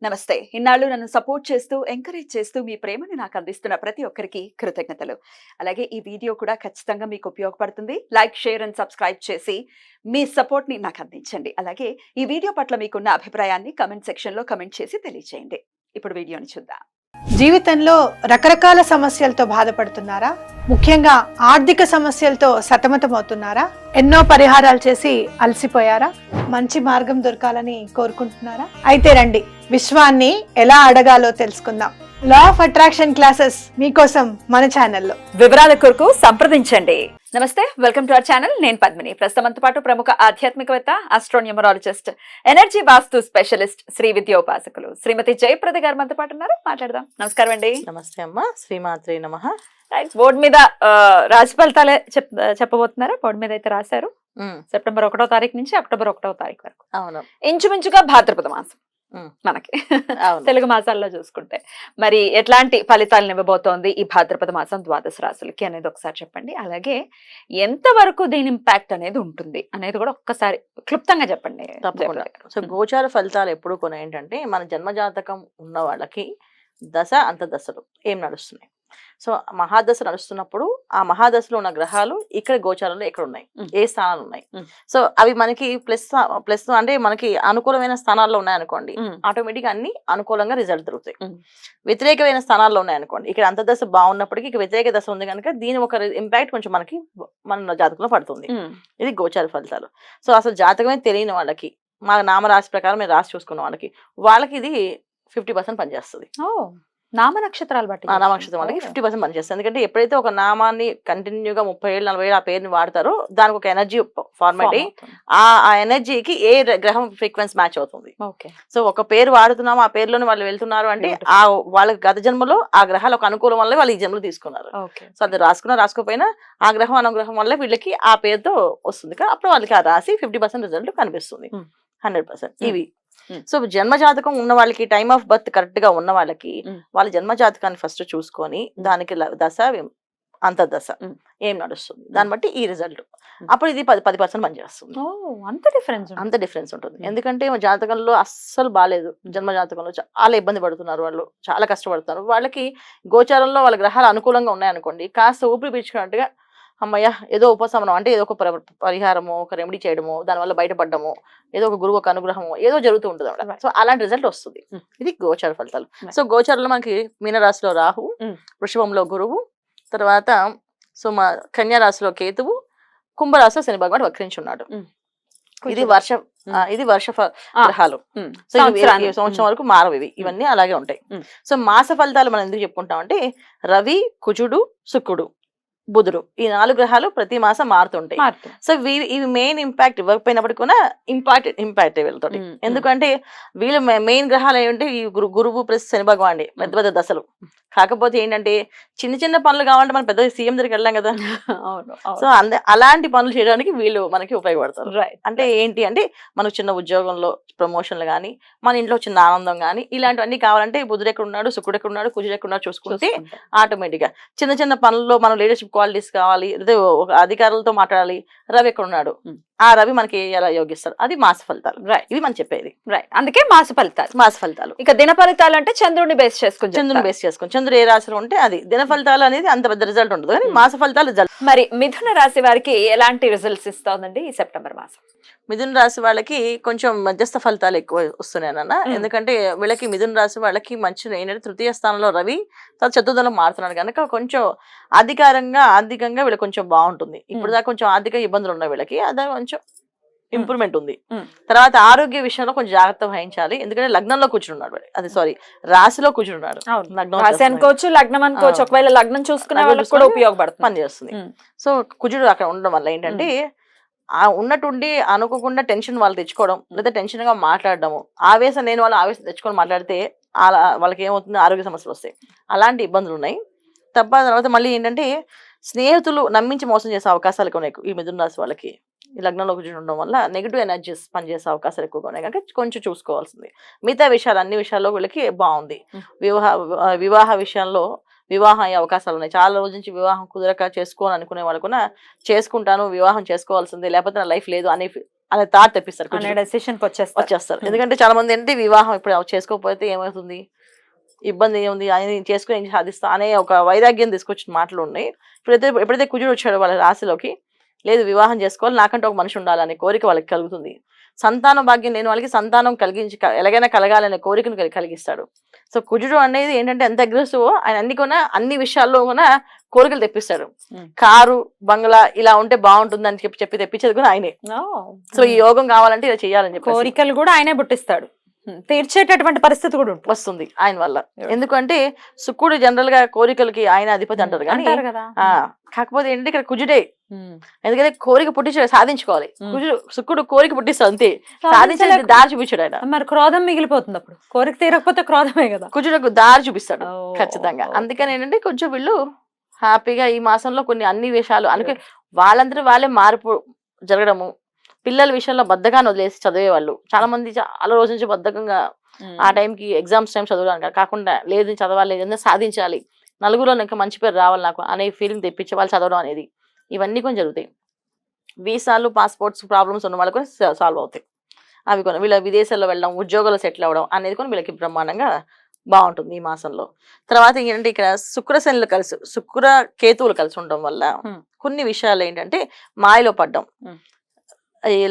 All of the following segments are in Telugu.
నమస్తే. ఇన్నాళ్ళు నన్ను సపోర్ట్ చేస్తూ, ఎంకరేజ్ చేస్తూ మీ ప్రేమని నాకు అందిస్తున్న ప్రతి ఒక్కరికి కృతజ్ఞతలు. అలాగే ఈ వీడియో కూడా ఖచ్చితంగా మీకు ఉపయోగపడుతుంది. లైక్, షేర్ అండ్ సబ్స్క్రైబ్ చేసి మీ సపోర్ట్‌ని నాకు అందించండి. అలాగే ఈ వీడియో పట్ల మీకున్న అభిప్రాయాన్ని కామెంట్ సెక్షన్‌లో కామెంట్ చేసి తెలియజేయండి. ఇప్పుడు వీడియోని చూద్దాం. జీవితంలో రకరకాల సమస్యలతో బాధపడుతున్నారా? ముఖ్యంగా ఆర్థిక సమస్యలతో సతమతమవుతున్నారా? ఎన్నో పరిహారాలు చేసి అలసిపోయారా? మంచి మార్గం దొరకాలని కోరుకుంటున్నారా? అయితే రండి, విశ్వాన్ని ఎలా అడగాలో తెలుసుకుందాం. లా ఆఫ్ అట్రాక్షన్ క్లాసెస్ మీకోసం మన ఛానల్లో. వివరాల కొరకు సంప్రదించండి. నమస్తే, వెల్కమ్ టు అవర్ ఛానల్. నేను పద్మిని. ప్రస్తుతంతో పాటు ప్రముఖ ఆధ్యాత్మికవేత్త, ఆస్ట్రోన్యూమరాలజిస్ట్, ఎనర్జీ వాస్తు స్పెషలిస్ట్, శ్రీ విద్యోపాసకులు శ్రీమతి జయప్రద గారు మనతో పాటు ఉన్నారు. మాట్లాడదాం. నమస్కారం అండి. నమస్తే అమ్మ. శ్రీమాత్రే నమః. బోర్డు మీద రాశి ఫలితాలే చెప్పబోతున్నారా? బోర్డు మీద అయితే రాశారు. సెప్టెంబర్ 1వ తారీఖు నుంచి అక్టోబర్ 1వ తారీఖు వరకు. అవును, ఇంచుమించుగా భాద్రపద మాసం మనకి తెలుగు మాసాల్లో చూసుకుంటే మరి ఎట్లాంటి ఫలితాలను ఇవ్వబోతోంది ఈ భాద్రపద మాసం ద్వాదశ రాశులకి అనేది ఒకసారి చెప్పండి. అలాగే ఎంత వరకు దీని ఇంపాక్ట్ అనేది ఉంటుంది అనేది కూడా ఒక్కసారి క్లుప్తంగా చెప్పండి. తప్పకుండా. సో గోచార ఫలితాలు ఎప్పుడు కొన్ని ఏంటంటే, మన జన్మజాతకం ఉన్న వాళ్ళకి దశ అంతర్దశలు ఏం నడుస్తున్నాయి. సో మహాదశ నడుస్తున్నప్పుడు ఆ మహాదశలో ఉన్న గ్రహాలు ఇక్కడ గోచారంలో ఎక్కడ ఉన్నాయి, ఏ స్థానాలు ఉన్నాయి. సో అవి మనకి ప్లస్ అంటే మనకి అనుకూలమైన స్థానాల్లో ఉన్నాయనుకోండి, ఆటోమేటిక్ అన్ని అనుకూలంగా రిజల్ట్ దొరుకుతాయి. వ్యతిరేకమైన స్థానాల్లో ఉన్నాయనుకోండి, ఇక్కడ అంతర్దశ బాగున్నప్పటికీ ఇక్కడ వ్యతిరేక దశ ఉంది కనుక దీని ఒక ఇంపాక్ట్ కొంచెం మనకి మన జాతకంలో పడుతుంది. ఇది గోచార ఫలితాలు. సో అసలు జాతకమే తెలియని వాళ్ళకి, మా నామరాశి ప్రకారం మేము రాసి చూసుకున్న వాళ్ళకి ఇది 50% పనిచేస్తుంది. నామ నక్షత్రాలు బట్టి నామనక్షత్రం వాళ్ళకి 50% పనిచేస్తుంది. ఎందుకంటే ఎప్పుడైతే ఒక నామాన్ని కంటిన్యూగా 30 ఏళ్ళు 40 ఏళ్ళు ఆ పేరుని వాడతారో దానికి ఒక ఎనర్జీ ఫార్మేట్ అయ్యి ఆ ఎనర్జీకి ఏ గ్రహం ఫ్రీక్వెన్సీ మ్యాచ్ అవుతుంది. సో ఒక పేరు వాడుతున్నాము, ఆ పేరులోనే వాళ్ళు వెళ్తున్నారు అంటే ఆ వాళ్ళ గత జన్మలో ఆ గ్రహాలు ఒక అనుకూలం వల్ల వాళ్ళు ఈ జన్మలో తీసుకున్నారు. సో అది రాసుకోకపోయినా ఆ గ్రహం అనుగ్రహం వల్ల వీళ్ళకి ఆ పేరుతో వస్తుంది. అప్పుడు వాళ్ళకి ఆ రాసి 50% రిజల్ట్ కనిపిస్తుంది. 100% ఇవి. సో జన్మ జాతకం ఉన్న వాళ్ళకి, టైమ్ ఆఫ్ బర్త్ కరెక్ట్ గా ఉన్న వాళ్ళకి వాళ్ళ జన్మ జాతకాన్ని ఫస్ట్ చూసుకొని దానికి దశ అంతర్దశ ఏం నడుస్తుంది దాన్ని బట్టి ఈ రిజల్ట్ అప్పుడు ఇది 10% పనిచేస్తుంది. అంత డిఫరెన్స్ ఉంటుంది. ఎందుకంటే జాతకంలో అస్సలు బాగాలేదు, జన్మ జాతకంలో చాలా ఇబ్బంది పడుతున్నారు, వాళ్ళు చాలా కష్టపడుతున్నారు. వాళ్ళకి గోచారంలో వాళ్ళ గ్రహాలు అనుకూలంగా ఉన్నాయనుకోండి, కాస్త ఊపిరి పీల్చుకున్నట్టుగా అమ్మయ్య ఏదో ఉపశమనం అంటే ఏదో ఒక పరిహారము, ఒక రెమెడీ చేయడము, దానివల్ల బయటపడ్డము, ఏదో ఒక గురువు ఒక అనుగ్రహము ఏదో జరుగుతూ ఉంటుంది అన్నమాట. సో అలాంటి రిజల్ట్ వస్తుంది. ఇది గోచార ఫలితాలు. సో గోచారంలో మనకి మీనరాశిలో రాహు, వృషభంలో గురువు, తర్వాత సో మా కన్యా రాశిలో కేతువు, కుంభరాశిలో శని భగవానుడు వక్రించున్నాడు. ఇది వర్ష గ్రహాలు. సో ఈ సంవత్సరం వరకు మారవి, ఇవన్నీ అలాగే ఉంటాయి. సో మాస ఫలితాలు మనం ఎందుకు చెప్పుకుంటాం అంటే, రవి, కుజుడు, శుక్రుడు, బుధుడు ఈ 4 గ్రహాలు ప్రతి మాసం మారుతుంటాయి. సో ఇవి మెయిన్ ఇంపాక్ట్ ఇవ్వకపోయినప్పటికీ కూడా ఇంపాక్ట్ వీళ్ళతోటి. ఎందుకంటే వీళ్ళు మెయిన్ గ్రహాలు ఏంటంటే ఈ గురువు ప్లస్ శని భగవాన్ పెద్ద పెద్ద దశలు. కాకపోతే ఏంటంటే చిన్న చిన్న పనులు కావాలంటే మనం పెద్ద సీఎం దగ్గరికి వెళ్ళాం కదా. సో అలాంటి పనులు చేయడానికి వీళ్ళు మనకి ఉపయోగపడతారు. అంటే ఏంటి అంటే మనకు చిన్న ఉద్యోగంలో ప్రమోషన్లు కానీ, మన ఇంట్లో చిన్న ఆనందం కానీ, ఇలాంటివన్నీ కావాలంటే బుధుడు ఎక్కడ ఉన్నాడు, శుక్రుడు ఎక్కడ ఉన్నాడు, కుజుడు ఎక్కడ ఉన్నాడు చూసుకుంటే ఆటోమేటిక్ గా చిన్న చిన్న పనుల్లో మనం లీడర్షిప్ క్వాలిటీస్ కావాలి, లేదా అధికారులతో మాట్లాడాలి, రవి ఎక్కడ ఉన్నాడు, ఆ రవి మనకి ఎలా యోగిస్తాడు, అది మాస ఫలితాలు. ఇవి మనం చెప్పేది. అందుకే మాస ఫలితాలు. ఇక దిన ఫలితాలు అంటే చంద్రుడిని బేస్ చేసుకుని చంద్రుడు ఏ రాశిలో ఉంటే అది దిన ఫలితాలు అనేది అంత పెద్ద రిజల్ట్ ఉండదు, కానీ మాస ఫలితాలు రిజల్ట్. మరి మిథున రాశి వారికి ఎలాంటి రిజల్ట్స్ ఇస్తుందండి ఈ సెప్టెంబర్ మాసం? మిథున రాశి వాళ్ళకి కొంచెం మధ్యస్థ ఫలితాలు ఎక్కువ వస్తున్నాయన్న. ఎందుకంటే వీళ్ళకి మిథున రాశి వాళ్ళకి మంచి ఏంటంటే తృతీయ స్థానంలో రవి, తర్వాత చతుర్థంలో మారుతున్నాడు కనుక కొంచెం ఆర్థికంగా వీళ్ళకి కొంచెం బాగుంటుంది. ఇప్పుడు దాకా కొంచెం ఆర్థిక ఇబ్బందులు ఉన్నాయి వీళ్ళకి, అదే కొంచెం ఇంప్రూవ్మెంట్ ఉంది. తర్వాత ఆరోగ్య విషయంలో కొంచెం జాగ్రత్త వహించాలి. ఎందుకంటే లగ్నంలో కూర్చున్నాడు, అది సారీ రాశిలో కూర్చున్నాడు. లగ్నం అనుకోవచ్చు, ఒకవేళ లగ్నం చూసుకునే వాళ్ళకి కూడా ఉపయోగపడుతుంది, పనిచేస్తుంది. సో కుజుడు అక్కడ ఉండడం వల్ల ఏంటంటే ఆ ఉన్నట్టుండి అనుకోకుండా టెన్షన్ వాళ్ళు తెచ్చుకోవడం, లేదా టెన్షన్ గా మాట్లాడడము, ఆవేశం లేని వాళ్ళు ఆవేశం తెచ్చుకొని మాట్లాడితే వాళ్ళకి ఏమవుతుంది, ఆరోగ్య సమస్యలు వస్తాయి. అలాంటి ఇబ్బందులు ఉన్నాయి తప్ప. తర్వాత మళ్ళీ ఏంటంటే స్నేహితులు నమ్మించి మోసం చేసే అవకాశాలు ఎక్కువ ఈ మిథున రాశి వాళ్ళకి. ఈ లగ్నంలో కూర్చొని ఉండడం వల్ల నెగిటివ్ ఎనర్జీస్ పనిచేసే అవకాశాలు ఎక్కువగా ఉన్నాయి కనుక కొంచెం చూసుకోవాల్సింది. మిగతా విషయాలు అన్ని విషయాల్లో వీళ్ళకి బాగుంది. వివాహ విషయంలో వివాహం అయ్యే అవకాశాలు ఉన్నాయి. చాలా రోజు నుంచి వివాహం కుదరక చేసుకోని అనుకునే వాళ్ళు కూడా చేసుకుంటాను, వివాహం చేసుకోవాల్సిందే, లేకపోతే నా లైఫ్ లేదు అనే అనే థాట్ తెప్పిస్తారు అనే కుజుడు. డెసిషన్ కి వచ్చేస్తారు. వచ్చేస్తారు. ఎందుకంటే చాలా మంది ఏంటి వివాహం ఇప్పుడు చేసుకోకపోతే ఏమవుతుంది, ఇబ్బంది ఏముంది, ఆయన చేసుకుని ఏం సాధిస్తా అనే ఒక వైరాగ్యం తీసుకొచ్చిన మాటలు ఉన్నాయి. ఎప్పుడైతే కుజుడు వచ్చాడో వాళ్ళ రాశిలోకి, లేదు వివాహం చేసుకోవాలి, నాకంటే ఒక మనిషి ఉండాలనే కోరిక వాళ్ళకి కలుగుతుంది. సంతానం భాగ్యం లేని వాళ్ళకి సంతానం ఎలాగైనా కలగాలనే కోరికను కలిగిస్తాడు. సో కుజుడు అనేది ఏంటంటే ఎంత అగ్రెసివ్, ఆయన అన్ని విషయాల్లో కూడా కోరికలు తెప్పిస్తాడు. కారు బంగ్లా ఇలా ఉంటే బాగుంటుంది అని చెప్పి తెప్పించేది కూడా ఆయనే. సో ఈ యోగం కావాలంటే ఇలా చేయాలని చెప్పి కోరికలు కూడా ఆయనే పుట్టిస్తాడు, తీర్చేటటువంటి పరిస్థితి కూడా వస్తుంది ఆయన వల్ల. ఎందుకంటే శుక్రుడు జనరల్ గా కోరికలకి ఆయన అధిపతి అంటారు కానీ కాకపోతే ఏంటంటే ఇక్కడ కుజుడే. ఎందుకంటే కోరిక పుట్టించాడు, సాధించుకోవాలి. శుక్రుడు కోరిక పుట్టిస్తాడు అంతే, సాధించే దారి చూపించాడు ఆయన. మరి క్రోధం మిగిలిపోతుంది, అప్పుడు కోరిక తీరకపోతే క్రోధమే కదా. కుజుడుకు దారి చూపిస్తాడు ఖచ్చితంగా. అందుకని ఏంటంటే కొంచెం వీళ్ళు హ్యాపీగా ఈ మాసంలో అన్ని విషయాలు అందుకే వాళ్ళందరూ వాళ్ళే మార్పు జరగడము. పిల్లల విషయంలో బద్ధకాన్ని వదిలేసి చదివే వాళ్ళు చాలా మంది చాలా రోజు నుంచి బద్ధకంగా ఆ టైంకి ఎగ్జామ్స్ టైం చదవడానికి కాకుండా లేదు చదవాలి, ఏదైనా సాధించాలి, నలుగురిలో ఇంకా మంచి పేరు రావాలి నాకు అనే ఫీలింగ్ తెప్పించే వాళ్ళు చదవడం అనేది, ఇవన్నీ కొన్ని జరుగుతాయి. వీసాలు పాస్పోర్ట్స్ ప్రాబ్లమ్స్ ఉన్న వాళ్ళు కూడా సాల్వ్ అవుతాయి. అవి కొన్ని వీళ్ళ విదేశాల్లో వెళ్ళడం, ఉద్యోగాలు సెటిల్ అవ్వడం అనేది కూడా వీళ్ళకి బ్రహ్మాండంగా బాగుంటుంది ఈ మాసంలో. తర్వాత ఏంటంటే ఇక్కడ శుక్రశనులు కలిసి శుక్ర కేతువులు కలిసి ఉండడం వల్ల కొన్ని విషయాలు ఏంటంటే మాయలో పడ్డం,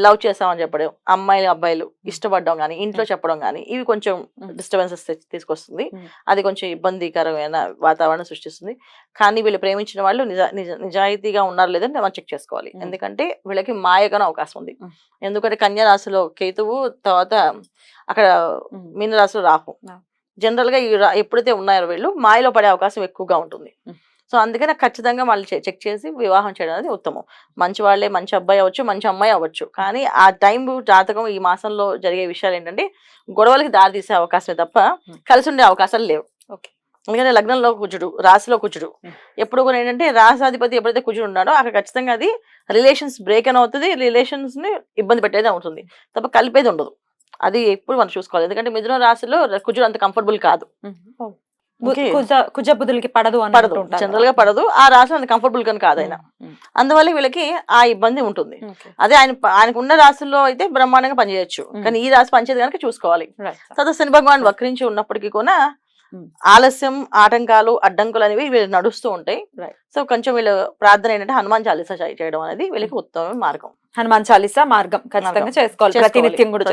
లవ్ చేస్తామని చెప్పడం, అమ్మాయిలు అబ్బాయిలు ఇష్టపడడం కానీ ఇంట్లో చెప్పడం కానీ ఇవి కొంచెం డిస్టర్బెన్సెస్ తీసుకొస్తుంది. అది కొంచెం ఇబ్బందికరమైన వాతావరణం సృష్టిస్తుంది. కానీ వీళ్ళు ప్రేమించిన వాళ్ళు నిజాయితీగా ఉన్నారు లేదని మనం చెక్ చేసుకోవాలి. ఎందుకంటే వీళ్ళకి మాయగానే అవకాశం ఉంది. ఎందుకంటే కన్యా రాశిలో కేతువు, తర్వాత అక్కడ మీన రాశిలో రాహు. జనరల్ గా ఎప్పుడైతే ఉన్నారో వీళ్ళు మాయలో పడే అవకాశం ఎక్కువగా ఉంటుంది. సో అందుకని ఖచ్చితంగా వాళ్ళు చెక్ చేసి వివాహం చేయడం అనేది ఉత్తమం. మంచి వాళ్ళే, మంచి అబ్బాయి అవ్వచ్చు, మంచి అమ్మాయి అవ్వచ్చు. కానీ ఆ టైం జాతకం ఈ మాసంలో జరిగే విషయాలు ఏంటంటే గొడవలకి దారి తీసే అవకాశమే తప్ప కలిసి ఉండే అవకాశాలు లేవు. ఎందుకంటే లగ్నంలో కుజుడు, రాశిలో కుజుడు, ఎప్పుడు కూడా ఏంటంటే రాశాధిపతి ఎప్పుడైతే కుజుడు ఉన్నాడో అక్కడ ఖచ్చితంగా అది రిలేషన్స్ బ్రేక్ అని అవుతుంది, రిలేషన్స్ ని ఇబ్బంది పెట్టేది అవుతుంది తప్ప కలిపేది ఉండదు. అది ఎప్పుడు మనం చూసుకోవాలి. ఎందుకంటే మిథున రాశిలో కుజుడు అంత కంఫర్టబుల్ కాదు, కుజ బుధులకి పడదు జనరల్ గా పడదు. ఆ రాశి అంత కంఫర్టబుల్ కానీ కాదు ఆయన, అందువల్ల వీళ్ళకి ఆ ఇబ్బంది ఉంటుంది. అదే ఆయనకు ఉన్న రాశుల్లో అయితే బ్రహ్మాండంగా పనిచేయచ్చు, కానీ ఈ రాశి పనిచేది కనుక చూసుకోవాలి. తర్వాత శని భగవాన్ వక్రించి ఉన్నప్పటికీ కూడా ఆలస్యం, ఆటంకాలు, అడ్డంకులు అనేవి వీళ్ళు నడుస్తూ ఉంటాయి. సో కొంచెం వీళ్ళు ప్రార్థన ఏంటంటే హనుమాన్ చాలీసా చేయడం అనేది వీళ్ళకి ఉత్తమ మార్గం. హనుమాన్ చాలీసా మార్గం ఖచ్చితంగా చేసుకోవాలి, ప్రతినిత్యం కూడా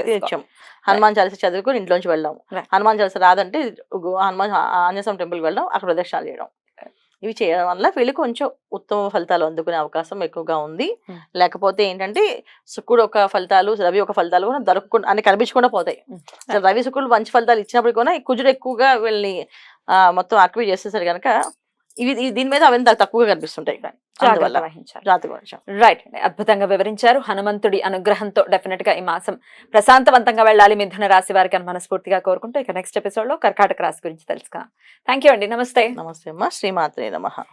హనుమాన్ చాలీసా చదువుకుని ఇంట్లోంచి వెళ్ళడం. హనుమాన్ చాలీసా రాదంటే హనుమాన్ ఆంజనేయ స్వామి టెంపుల్కి వెళ్ళడం, అక్కడ ప్రదక్షిణాలు చేయడం. ఇవి చేయడం వల్ల వీళ్ళకి కొంచెం ఉత్తమ ఫలితాలు అందుకునే అవకాశం ఎక్కువగా ఉంది. లేకపోతే ఏంటంటే శుక్రుడు ఒక ఫలితాలు, రవి ఒక ఫలితాలు కూడా దొరకకుండా అని కనిపించకుండా పోతాయి. రవి శుక్రుడు మంచి ఫలితాలు ఇచ్చినప్పుడు కూడా కుజుడు ఎక్కువగా వీళ్ళని మొత్తం ఆక్టివేట్ చేసేసరి కనుక దీని మీద అవన్నీ తక్కువగా కనిపిస్తుంటాయి. రైట్, అద్భుతంగా వివరించారు. హనుమంతుడి అనుగ్రహంతో డెఫినెట్ గా ఈ మాసం ప్రశాంతవంతంగా వెళ్ళాలి మిథున రాశి వారికి అని మనస్ఫూర్తిగా కోరుకుంటూ ఇక నెక్స్ట్ ఎపిసోడ్ లో కర్కాటక రాశి గురించి తెలుసుకుందాం. థ్యాంక్ యూ అండి. నమస్తే. నమస్తే అమ్మా. శ్రీమాత్రే నమః.